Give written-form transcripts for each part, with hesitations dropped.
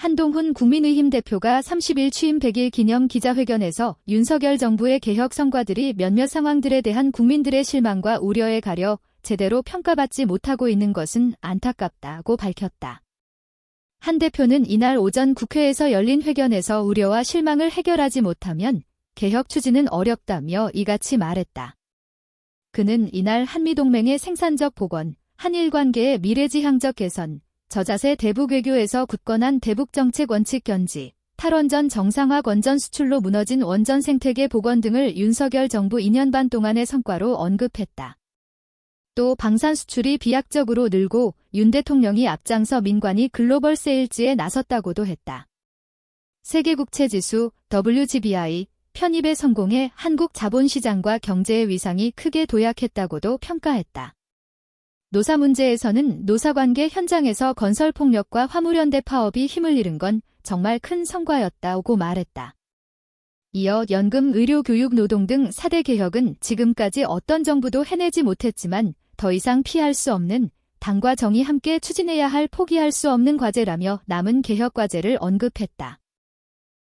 한동훈 국민의힘 대표가 30일 취임 100일 기념 기자회견에서 윤석열 정부의 개혁 성과들이 몇몇 상황들에 대한 국민들의 실망과 우려에 가려 제대로 평가받지 못하고 있는 것은 안타깝다고 밝혔다. 한 대표는 이날 오전 국회에서 열린 회견에서 우려와 실망을 해결하지 못하면 개혁 추진은 어렵다며 이같이 말했다. 그는 이날 한미동맹의 생산적 복원, 한일 관계의 미래지향적 개선, 저자세 대북 외교에서 굳건한 대북정책 원칙 견지, 탈원전 정상화 원전 수출로 무너진 원전 생태계 복원 등을 윤석열 정부 2년 반 동안의 성과로 언급했다. 또 방산 수출이 비약적으로 늘고 윤 대통령이 앞장서 민관이 글로벌 세일즈에 나섰다고도 했다. 세계국채지수 WGBI 편입에 성공해 한국 자본시장과 경제의 위상이 크게 도약했다고도 평가했다. 노사 문제에서는 노사관계 현장에서 건설폭력과 화물현대 파업이 힘을 잃은 건 정말 큰 성과였다고 말했다. 이어 연금, 의료, 교육, 노동 등 4대 개혁은 지금까지 어떤 정부도 해내지 못했지만 더 이상 피할 수 없는, 당과 정이 함께 추진해야 할 포기할 수 없는 과제라며 남은 개혁 과제를 언급했다.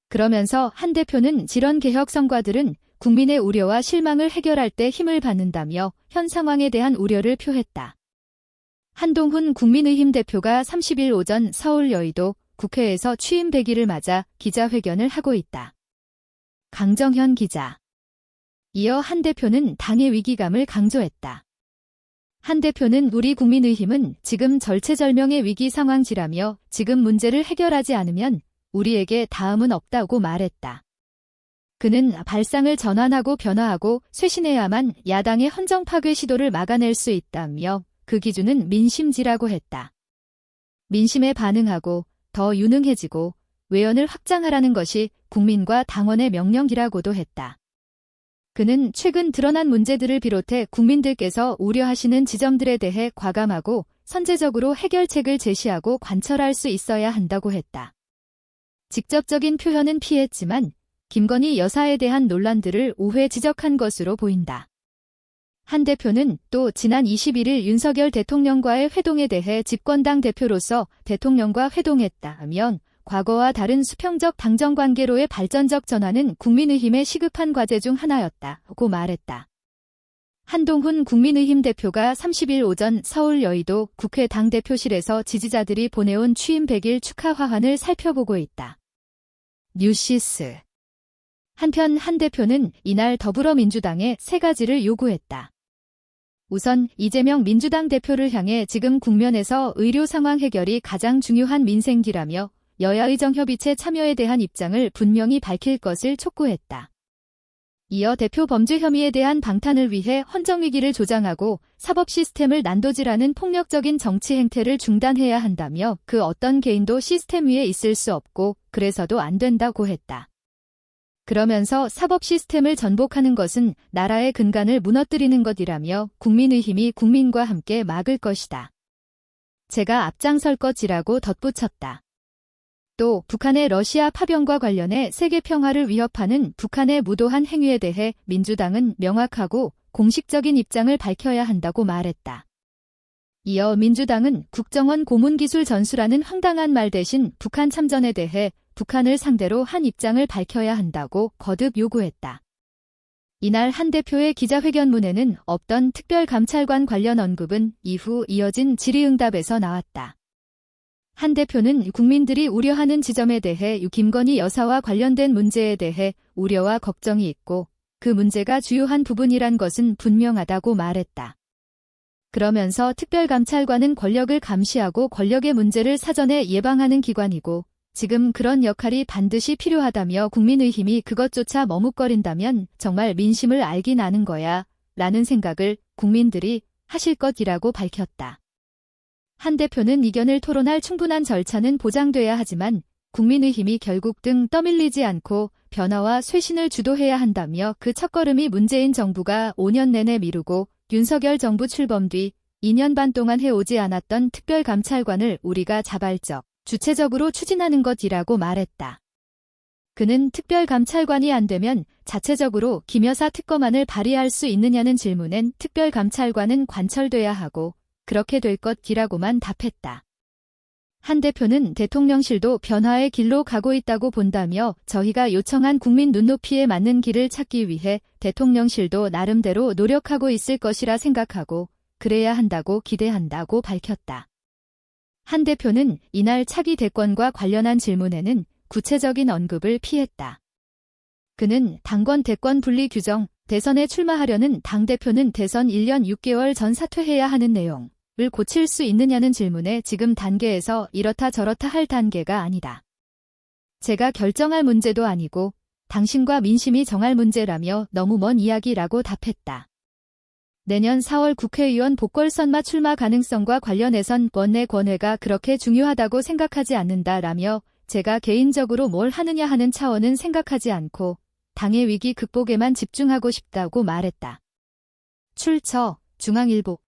그러면서 한 대표는 이런 개혁 성과들은 국민의 우려와 실망을 해결할 때 힘을 받는다며 현 상황에 대한 우려를 표했다. 한동훈 국민의힘 대표가 30일 오전 서울 여의도 국회에서 취임 100일을 맞아 기자회견을 하고 있다. 강정현 기자. 이어 한 대표는 당의 위기감을 강조했다. 한 대표는 우리 국민의힘은 지금 절체절명의 위기 상황지라며 지금 문제를 해결하지 않으면 우리에게 다음은 없다고 말했다. 그는 발상을 전환하고 변화하고 쇄신해야만 야당의 헌정 파괴 시도를 막아낼 수 있다며 그 기준은 민심지라고 했다. 민심에 반응하고 더 유능해지고 외연을 확장하라는 것이 국민과 당원의 명령이라고도 했다. 그는 최근 드러난 문제들을 비롯해 국민들께서 우려하시는 지점들에 대해 과감하고 선제적으로 해결책을 제시하고 관철할 수 있어야 한다고 했다. 직접적인 표현은 피했지만 김건희 여사에 대한 논란들을 오해 지적한 것으로 보인다. 한 대표는 또 지난 21일 윤석열 대통령과의 회동에 대해 집권당 대표로서 대통령과 회동했다면 과거와 다른 수평적 당정관계로의 발전적 전환은 국민의힘의 시급한 과제 중 하나였다고 말했다. 한동훈 국민의힘 대표가 30일 오전 서울 여의도 국회 당대표실에서 지지자들이 보내온 취임 100일 축하 화환을 살펴보고 있다. 뉴시스. 한편 한 대표는 이날 더불어민주당에 3가지를 요구했다. 우선 이재명 민주당 대표를 향해 지금 국면에서 의료 상황 해결이 가장 중요한 민생기라며 여야의 정협의체 참여에 대한 입장을 분명히 밝힐 것을 촉구했다. 이어 대표 범죄 혐의에 대한 방탄을 위해 헌정위기를 조장하고 사법 시스템을 난도질하는 폭력적인 정치 행태를 중단해야 한다며 그 어떤 개인도 시스템 위에 있을 수 없고 그래서도 안 된다고 했다. 그러면서 사법 시스템을 전복하는 것은 나라의 근간을 무너뜨리는 것이라며 국민의힘이 국민과 함께 막을 것이다. 제가 앞장설 것이라고 덧붙였다. 또 북한의 러시아 파병과 관련해 세계 평화를 위협하는 북한의 무도한 행위에 대해 민주당은 명확하고 공식적인 입장을 밝혀야 한다고 말했다. 이어 민주당은 국정원 고문기술 전수라는 황당한 말 대신 북한 참전에 대해 북한을 상대로 한 입장을 밝혀야 한다고 거듭 요구했다. 이날 한 대표의 기자회견문에는 없던 특별감찰관 관련 언급은 이후 이어진 질의응답에서 나왔다. 한 대표는 국민들이 우려하는 지점에 대해 김건희 여사와 관련된 문제에 대해 우려와 걱정이 있고 그 문제가 주요한 부분이란 것은 분명하다고 말했다. 그러면서 특별감찰관은 권력을 감시하고 권력의 문제를 사전에 예방하는 기관이고 지금 그런 역할이 반드시 필요하다며 국민의힘이 그것조차 머뭇거린다면 정말 민심을 알긴 아는 거야 라는 생각을 국민들이 하실 것이라고 밝혔다. 한 대표는 이견을 토론할 충분한 절차는 보장돼야 하지만 국민의힘이 결국 등 떠밀리지 않고 변화와 쇄신을 주도해야 한다며 그 첫걸음이 문재인 정부가 5년 내내 미루고 윤석열 정부 출범 뒤 2년 반 동안 해오지 않았던 특별감찰관을 우리가 자발적, 주체적으로 추진하는 것이라고 말했다. 그는 특별감찰관이 안 되면 자체적으로 김 여사 특검안을 발의할 수 있느냐는 질문엔 특별감찰관은 관철돼야 하고 그렇게 될 것이라고만 답했다. 한 대표는 대통령실도 변화의 길로 가고 있다고 본다며 저희가 요청한 국민 눈높이에 맞는 길을 찾기 위해 대통령실도 나름대로 노력하고 있을 것이라 생각하고 그래야 한다고 기대한다고 밝혔다. 한 대표는 이날 차기 대권과 관련한 질문에는 구체적인 언급을 피했다. 그는 당권 대권 분리 규정, 대선에 출마하려는 당대표는 대선 1년 6개월 전 사퇴해야 하는 내용을 고칠 수 있느냐는 질문에 지금 단계에서 이렇다 저렇다 할 단계가 아니다. 제가 결정할 문제도 아니고 당신과 민심이 정할 문제라며 너무 먼 이야기라고 답했다. 내년 4월 국회의원 보궐선거 출마 가능성과 관련해선 원내 권해가 그렇게 중요하다고 생각하지 않는다라며 제가 개인적으로 뭘 하느냐 하는 차원은 생각하지 않고 당의 위기 극복에만 집중하고 싶다고 말했다. 출처 중앙일보